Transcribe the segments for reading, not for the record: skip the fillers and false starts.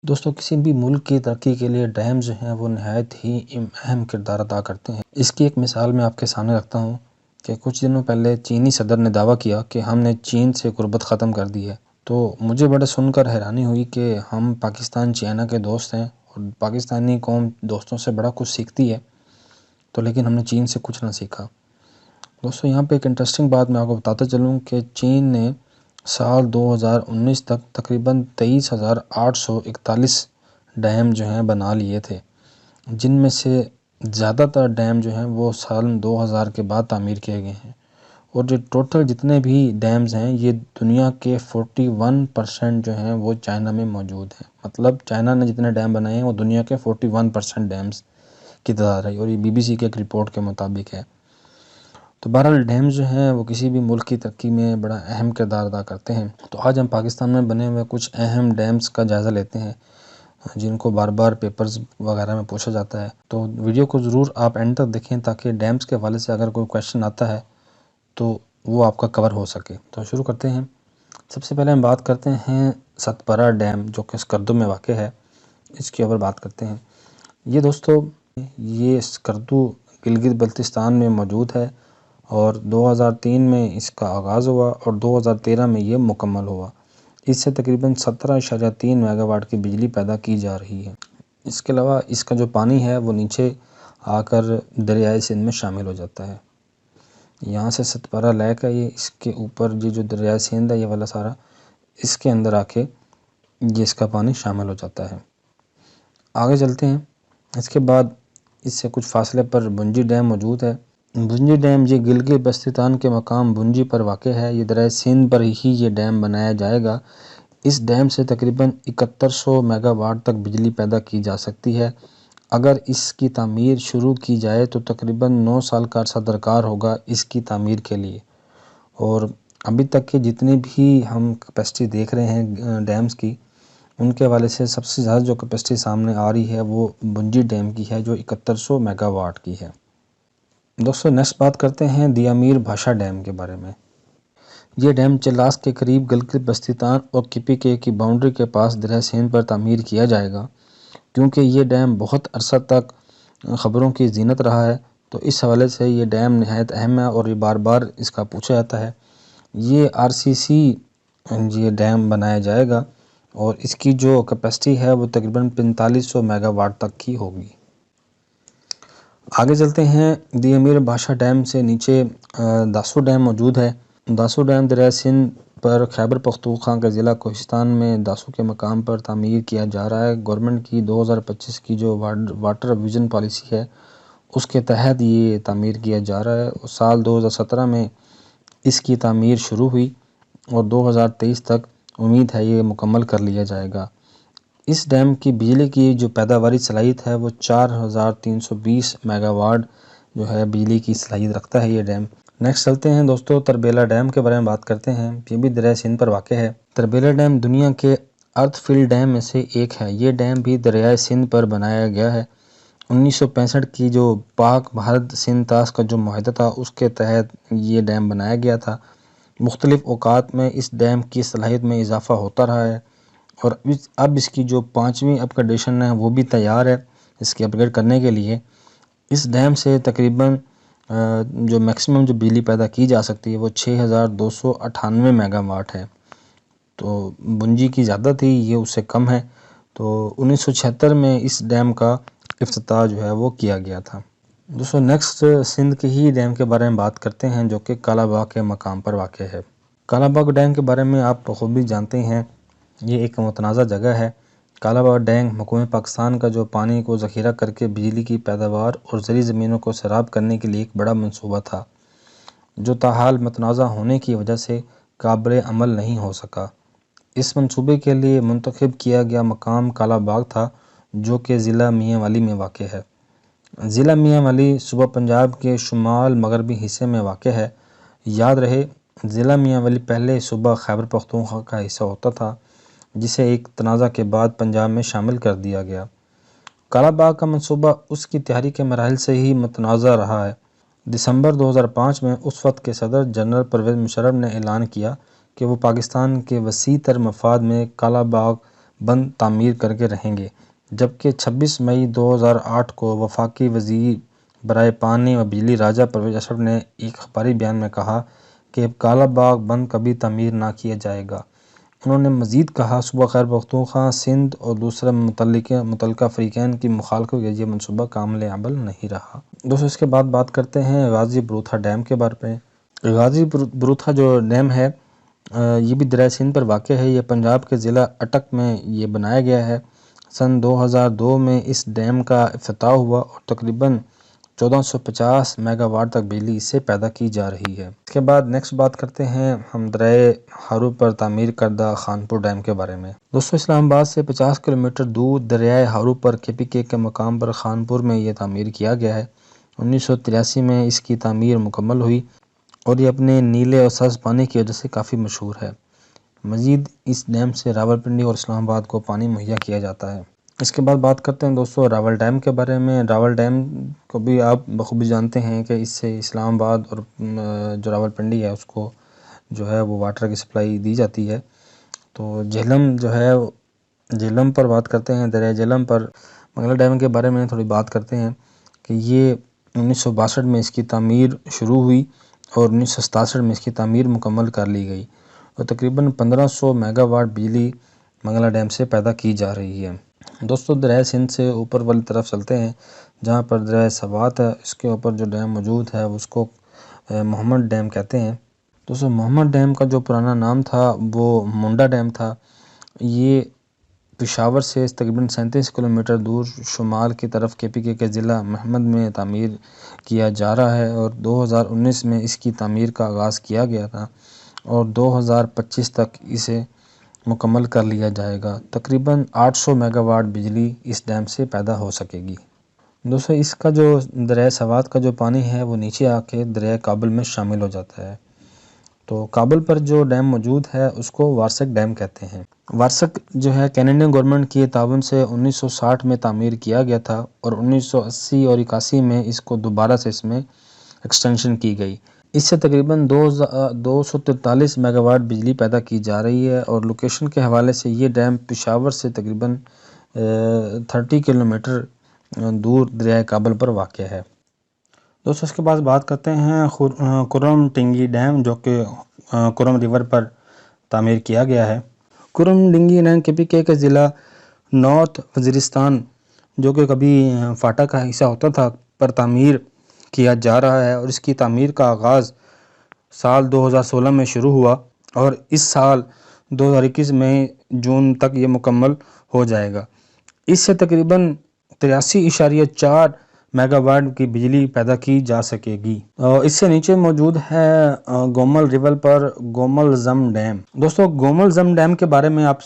دوستوں، کسی بھی ملک کی ترقی کے لیے ڈیم جو ہیں وہ نہایت ہی اہم کردار ادا کرتے ہیں۔ اس کی ایک مثال میں آپ کے سامنے رکھتا ہوں کہ کچھ دنوں پہلے چینی صدر نے دعویٰ کیا کہ ہم نے چین سے غربت ختم کر دی ہے۔ تو مجھے بڑے سن کر حیرانی ہوئی کہ ہم پاکستان چائنا کے دوست ہیں اور پاکستانی قوم دوستوں سے بڑا کچھ سیکھتی ہے، تو لیکن ہم نے چین سے کچھ نہ سیکھا۔ دوستوں، یہاں پہ ایک انٹرسٹنگ بات میں آپ کو بتاتا چلوں کہ چین نے سال 2019 تک تقریباً 23,841 ڈیم جو ہیں بنا لیے تھے، جن میں سے زیادہ تر ڈیم جو ہیں وہ سال 2000 کے بعد تعمیر کیے گئے ہیں، اور جو ٹوٹل جتنے بھی ڈیمز ہیں یہ دنیا کے 41% جو ہیں وہ چائنا میں موجود ہیں۔ مطلب چائنا نے جتنے ڈیم بنائے ہیں وہ دنیا کے 41% ڈیمز کی تعداد ہے، اور یہ BBC کے ایک رپورٹ کے مطابق ہے۔ تو بہرحال ڈیم جو ہیں وہ کسی بھی ملک کی ترقی میں بڑا اہم کردار ادا کرتے ہیں۔ تو آج ہم پاکستان میں بنے ہوئے کچھ اہم ڈیمز کا جائزہ لیتے ہیں جن کو بار بار پیپرز وغیرہ میں پوچھا جاتا ہے۔ تو ویڈیو کو ضرور آپ اینڈ تک دیکھیں تاکہ ڈیمز کے حوالے سے اگر کوئی کویشچن آتا ہے تو وہ آپ کا کور ہو سکے۔ تو شروع کرتے ہیں۔ سب سے پہلے ہم بات کرتے ہیں ستپارہ ڈیم جو کہ اسکردو میں واقع ہے، اس کے اوپر بات کرتے ہیں۔ یہ دوستو یہ اسکردو گلگت بلتستان میں موجود ہے، اور 2003 میں اس کا آغاز ہوا اور 2013 میں یہ مکمل ہوا۔ اس سے تقریباً 17.3 میگا واٹ کی بجلی پیدا کی جا رہی ہے۔ اس کے علاوہ اس کا جو پانی ہے وہ نیچے آ کر دریائے سندھ میں شامل ہو جاتا ہے۔ یہاں سے ستپارہ لیک ہے، یہ اس کے اوپر یہ جو دریائے سندھ ہے یہ والا سارا اس کے اندر آ کے یہ اس کا پانی شامل ہو جاتا ہے۔ آگے چلتے ہیں۔ اس کے بعد اس سے کچھ فاصلے پر بنجی ڈیم موجود ہے۔ بنجی ڈیم یہ گلگت بلتستان کے مقام بنجی پر واقع ہے۔ یہ دریائے سندھ پر ہی یہ ڈیم بنایا جائے گا۔ اس ڈیم سے تقریباً 7100 میگا واٹ تک بجلی پیدا کی جا سکتی ہے۔ اگر اس کی تعمیر شروع کی جائے تو تقریباً 9 سال کا عرصہ درکار ہوگا اس کی تعمیر کے لیے، اور ابھی تک کے جتنے بھی ہم کیپیسٹی دیکھ رہے ہیں ڈیمز کی، ان کے حوالے سے سب سے زیادہ جو کیپیسٹی سامنے آ رہی ہے وہ بنجی ڈیم کی ہے جو 7100 میگا واٹ کی ہے۔ دوستو نیکسٹ بات کرتے ہیں دیامیر بھاشا ڈیم کے بارے میں۔ یہ ڈیم چلاس کے قریب گلگت بلتستان اور KPK کی باؤنڈری کے پاس دریائے سندھ پر تعمیر کیا جائے گا۔ کیونکہ یہ ڈیم بہت عرصہ تک خبروں کی زینت رہا ہے تو اس حوالے سے یہ ڈیم نہایت اہم ہے، اور یہ بار بار اس کا پوچھا جاتا ہے۔ یہ RCC یہ ڈیم بنایا جائے گا اور اس کی جو کیپیسٹی ہے وہ تقریباً 4500 میگا واٹ تک کی ہوگی۔ آگے چلتے ہیں۔ دیامیر بھاشا ڈیم سے نیچے داسو ڈیم موجود ہے۔ داسو ڈیم دریائے سندھ پر خیبر پختونخوا کے ضلع کوہستان میں داسو کے مقام پر تعمیر کیا جا رہا ہے۔ گورنمنٹ کی 2025 کی جو واٹر ویژن پالیسی ہے اس کے تحت یہ تعمیر کیا جا رہا ہے، اور سال 2017 میں اس کی تعمیر شروع ہوئی اور 2023 تک امید ہے یہ مکمل کر لیا جائے گا۔ اس ڈیم کی بجلی کی جو پیداواری صلاحیت ہے وہ 4320 میگا واٹ جو ہے بجلی کی صلاحیت رکھتا ہے یہ ڈیم۔ نیکسٹ چلتے ہیں دوستو، تربیلا ڈیم کے بارے میں بات کرتے ہیں۔ یہ بھی دریائے سندھ پر واقع ہے۔ تربیلا ڈیم دنیا کے ارتھ فل ڈیم میں سے ایک ہے۔ یہ ڈیم بھی دریائے سندھ پر بنایا گیا ہے۔ 1965 کی جو پاک بھارت سندھ طاس کا جو معاہدہ تھا اس کے تحت یہ ڈیم بنایا گیا تھا۔ مختلف اوقات میں اس ڈیم کی صلاحیت میں اضافہ ہوتا رہا ہے، اور اب اس کی جو 5ویں اپ گریڈیشن ہے وہ بھی تیار ہے اس کی اپ گریڈ کرنے کے لیے۔ اس ڈیم سے تقریباً جو میکسیمم جو بجلی پیدا کی جا سکتی ہے وہ 6298 میگا واٹ ہے۔ تو بنجی کی زیادہ تھی، یہ اس سے کم ہے۔ تو 1976 میں اس ڈیم کا افتتاح جو ہے وہ کیا گیا تھا۔ دوستو نیکسٹ سندھ کے ہی ڈیم کے بارے میں بات کرتے ہیں جو کہ کالا باغ کے مقام پر واقع ہے۔ کالا باغ ڈیم کے بارے میں آپ خود بھی جانتے ہیں، یہ ایک متنازع جگہ ہے۔ کالا باغ ڈیم حکومت پاکستان کا جو پانی کو ذخیرہ کر کے بجلی کی پیداوار اور زرعی زمینوں کو سیراب کرنے کے لیے ایک بڑا منصوبہ تھا، جو تاحال متنازع ہونے کی وجہ سے قابل عمل نہیں ہو سکا۔ اس منصوبے کے لیے منتخب کیا گیا مقام کالا باغ تھا جو کہ ضلع میاں والی میں واقع ہے۔ ضلع میاں والی صوبہ پنجاب کے شمال مغربی حصے میں واقع ہے۔ یاد رہے ضلع میاں والی پہلے صوبہ خیبر پختونخوا کا حصہ ہوتا تھا، جسے ایک تنازع کے بعد پنجاب میں شامل کر دیا گیا۔ کالا باغ کا منصوبہ اس کی تیاری کے مراحل سے ہی متنازع رہا ہے۔ دسمبر 2005 میں اس وقت کے صدر جنرل پرویز مشرف نے اعلان کیا کہ وہ پاکستان کے وسیع تر مفاد میں کالا باغ بند تعمیر کر کے رہیں گے، جبکہ 26 مئی 2008 کو وفاقی وزیر برائے پانی و بجلی راجہ پرویز اشرف نے ایک اخباری بیان میں کہا کہ اب کالا باغ بند کبھی تعمیر نہ کیا جائے گا۔ انہوں نے مزید کہا صوبہ خیبر پختونخوا، سندھ اور دوسرے متعلقہ فریقین کی مخالفت کے یہ منصوبہ کامل عمل نہیں رہا۔ دوستو اس کے بعد بات کرتے ہیں غازی بروتھا ڈیم کے بارے میں۔ غازی بروتھا جو ڈیم ہے یہ بھی دریائے سندھ پر واقع ہے۔ یہ پنجاب کے ضلع اٹک میں یہ بنایا گیا ہے۔ سن 2002 میں اس ڈیم کا افتتاح ہوا اور تقریباً 1450 میگا واٹ تک بجلی اس سے پیدا کی جا رہی ہے۔ اس کے بعد نیکسٹ بات کرتے ہیں ہم دریائے ہارو پر تعمیر کردہ خانپور ڈیم کے بارے میں۔ دوستو اسلام آباد سے 50 کلومیٹر دور دریائے ہارو پر KPK کے مقام پر خانپور میں یہ تعمیر کیا گیا ہے۔ 1983 میں اس کی تعمیر مکمل ہوئی اور یہ اپنے نیلے اور سبز پانی کی وجہ سے کافی مشہور ہے۔ مزید اس ڈیم سے راولپنڈی اور اسلام آباد کو پانی مہیا کیا جاتا ہے۔ اس کے بعد بات کرتے ہیں دوستو راول ڈیم کے بارے میں۔ راول ڈیم کو بھی آپ بخوبی جانتے ہیں کہ اس سے اسلام آباد اور جو راولپنڈی ہے اس کو جو ہے وہ واٹر کی سپلائی دی جاتی ہے۔ تو جہلم جو ہے جہلم پر بات کرتے ہیں، دریائے جہلم پر منگلا ڈیم کے بارے میں تھوڑی بات کرتے ہیں کہ یہ 1962 میں اس کی تعمیر شروع ہوئی اور 1967 میں اس کی تعمیر مکمل کر لی گئی اور تقریباً 1500 میگا واٹ بجلی منگلا ڈیم سے پیدا کی جا رہی ہے۔ دوستو دریائے سندھ سے اوپر والی طرف چلتے ہیں جہاں پر دریائے سوات ہے، اس کے اوپر جو ڈیم موجود ہے اس کو محمد ڈیم کہتے ہیں۔ دوستو محمد ڈیم کا جو پرانا نام تھا وہ منڈا ڈیم تھا۔ یہ پشاور سے تقریباً 37 کلومیٹر دور شمال کی طرف KPK کے ضلع محمد میں تعمیر کیا جا رہا ہے اور 2019 میں اس کی تعمیر کا آغاز کیا گیا تھا اور 2025 تک اسے مکمل کر لیا جائے گا۔ تقریباً 800 میگا واٹ بجلی اس ڈیم سے پیدا ہو سکے گی۔ دوستو اس کا جو دریائے سوات کا جو پانی ہے وہ نیچے آ کے دریائے کابل میں شامل ہو جاتا ہے۔ تو کابل پر جو ڈیم موجود ہے اس کو وارسک ڈیم کہتے ہیں۔ وارسک جو ہے کینیڈین گورنمنٹ کی تعاون سے 1960 میں تعمیر کیا گیا تھا اور 1980 اور 81 میں اس کو دوبارہ سے اس میں ایکسٹینشن کی گئی۔ اس سے تقریباً 243 میگا واٹ بجلی پیدا کی جا رہی ہے اور لوکیشن کے حوالے سے یہ ڈیم پشاور سے تقریباً 30 کلومیٹر دور دریائے کابل پر واقع ہے۔ دوستو اس کے بعد بات کرتے ہیں کرم ٹنگی ڈیم جو کہ کرم ریور پر تعمیر کیا گیا ہے۔ کرم ٹنگی ڈیم KPK کے ضلع نارتھ وزیرستان جو کہ کبھی فاٹا کا حصہ ہوتا تھا پر تعمیر کیا جا رہا ہے اور اس کی تعمیر کا آغاز سال 2016 میں شروع ہوا اور اس سال 2021 میں جون تک یہ مکمل ہو جائے گا۔ اس سے تقریباً 83.4 میگا واٹ کی بجلی پیدا کی جا سکے گی۔ اس سے نیچے موجود ہے گومل ریور پر گومل زم ڈیم۔ دوستو گومل زم ڈیم کے بارے میں آپ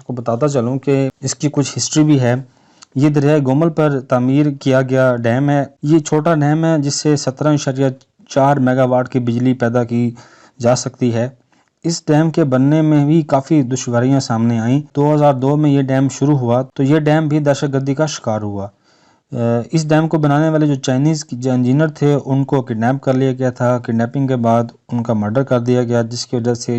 کو بتاتا چلوں کہ اس کی کچھ ہسٹری بھی ہے۔ یہ دریائے گومل پر تعمیر کیا گیا ڈیم ہے۔ یہ چھوٹا ڈیم ہے جس سے 17.4 میگا واٹ کی بجلی پیدا کی جا سکتی ہے۔ اس ڈیم کے بننے میں بھی کافی دشواریاں سامنے آئیں۔ 2002 میں یہ ڈیم شروع ہوا تو یہ ڈیم بھی دہشت گردی کا شکار ہوا۔ اس ڈیم کو بنانے والے جو چائنیز انجینئر تھے ان کو کڈنیپ کر لیا گیا تھا۔ کڈنیپنگ کے بعد ان کا مرڈر کر دیا گیا جس کی وجہ سے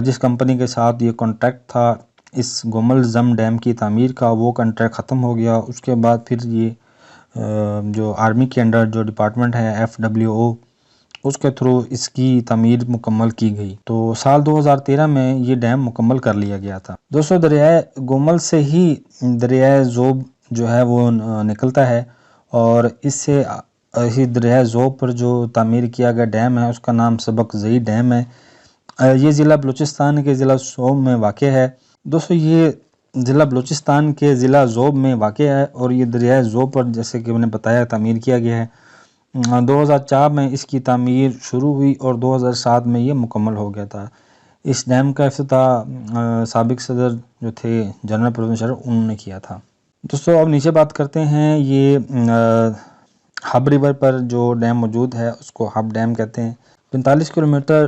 جس کمپنی کے ساتھ یہ کانٹریکٹ تھا اس گومل زم ڈیم کی تعمیر کا وہ کانٹریکٹ ختم ہو گیا۔ اس کے بعد پھر یہ جو آرمی کے انڈر جو ڈپارٹمنٹ ہے FWO اس کے تھرو اس کی تعمیر مکمل کی گئی تو سال 2013 میں یہ ڈیم مکمل کر لیا گیا تھا۔ دوستو دریائے گومل سے ہی دریائے زوب جو ہے وہ نکلتا ہے اور اس سے اسی دریائے زوب پر جو تعمیر کیا گیا ڈیم ہے اس کا نام سبق زئی ڈیم ہے۔ یہ ضلع بلوچستان کے ضلع سوم میں واقع ہے۔ دوستو یہ ضلع بلوچستان کے ضلع زوب میں واقع ہے اور یہ دریائے زوب پر جیسے کہ میں نے بتایا تعمیر کیا گیا ہے۔ 2004 میں اس کی تعمیر شروع ہوئی اور 2007 میں یہ مکمل ہو گیا تھا۔ اس ڈیم کا افتتاح سابق صدر جو تھے جنرل پرویز مشرف انہوں نے کیا تھا۔ دوستو اب نیچے بات کرتے ہیں یہ ہب ریور پر جو ڈیم موجود ہے اس کو ہب ڈیم کہتے ہیں۔ 45 کلومیٹر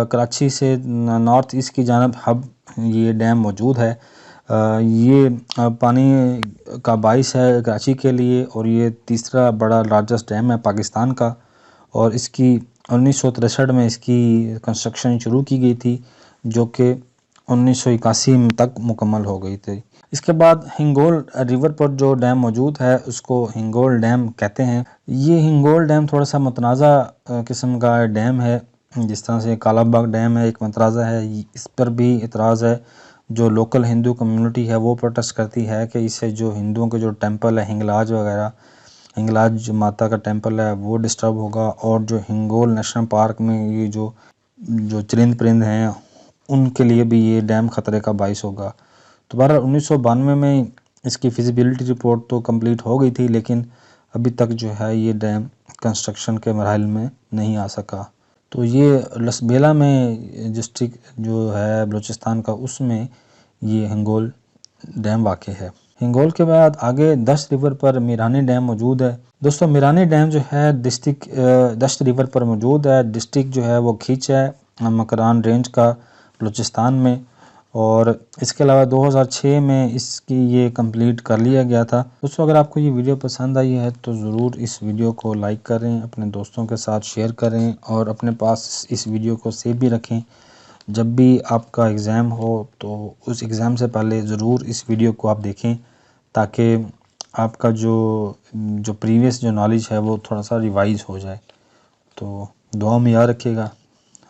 کراچی سے نارتھ ایسٹ کی جانب ہب یہ ڈیم موجود ہے۔ یہ پانی کا باعث ہے کراچی کے لیے اور یہ تیسرا بڑا لارجسٹ ڈیم ہے پاکستان کا اور اس کی 1963 میں اس کی کنسٹرکشن شروع کی گئی تھی جو کہ 1981 تک مکمل ہو گئی تھی۔ اس کے بعد ہنگول ریور پر جو ڈیم موجود ہے اس کو ہنگول ڈیم کہتے ہیں۔ یہ ہنگول ڈیم تھوڑا سا متنازع قسم کا ڈیم ہے، جس طرح سے کالا باغ ڈیم ہے ایک متنازع ہے، اس پر بھی اعتراض ہے۔ جو لوکل ہندو کمیونٹی ہے وہ پروٹیسٹ کرتی ہے کہ اس سے جو ہندوؤں کے جو ٹیمپل ہے ہنگلاج وغیرہ، ہنگلاج ماتا کا ٹیمپل ہے وہ ڈسٹرب ہوگا، اور جو ہنگول نیشنل پارک میں یہ جو چرند پرند ہیں ان کے لیے بھی یہ ڈیم خطرے کا باعث ہوگا۔ تو بہرحال 1992 میں اس کی فیزیبلٹی رپورٹ تو کمپلیٹ ہو گئی تھی، لیکن ابھی تک جو ہے یہ ڈیم کنسٹرکشن کے مراحل میں نہیں آ سکا۔ تو یہ لسبیلا میں ڈسٹرکٹ جو ہے بلوچستان کا، اس میں یہ ہنگول ڈیم واقع ہے۔ ہنگول کے بعد آگے دشت ریور پر میرانی ڈیم موجود ہے۔ دوستو میرانی ڈیم جو ہے ڈسٹرکٹ دشت ریور پر موجود ہے، ڈسٹرکٹ جو ہے وہ کھیچ ہے مکران رینج کا بلوچستان میں، اور اس کے علاوہ 2006 میں اس کی یہ کمپلیٹ کر لیا گیا تھا۔ دوستو اگر آپ کو یہ ویڈیو پسند آئی ہے تو ضرور اس ویڈیو کو لائک کریں، اپنے دوستوں کے ساتھ شیئر کریں، اور اپنے پاس اس ویڈیو کو سیو بھی رکھیں۔ جب بھی آپ کا ایگزام ہو تو اس ایگزام سے پہلے ضرور اس ویڈیو کو آپ دیکھیں، تاکہ آپ کا جو پریویس جو نالج ہے وہ تھوڑا سا ریوائز ہو جائے۔ تو دعا میں یاد رکھیے گا۔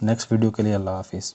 نیکسٹ ویڈیو کے لیے اللہ حافظ۔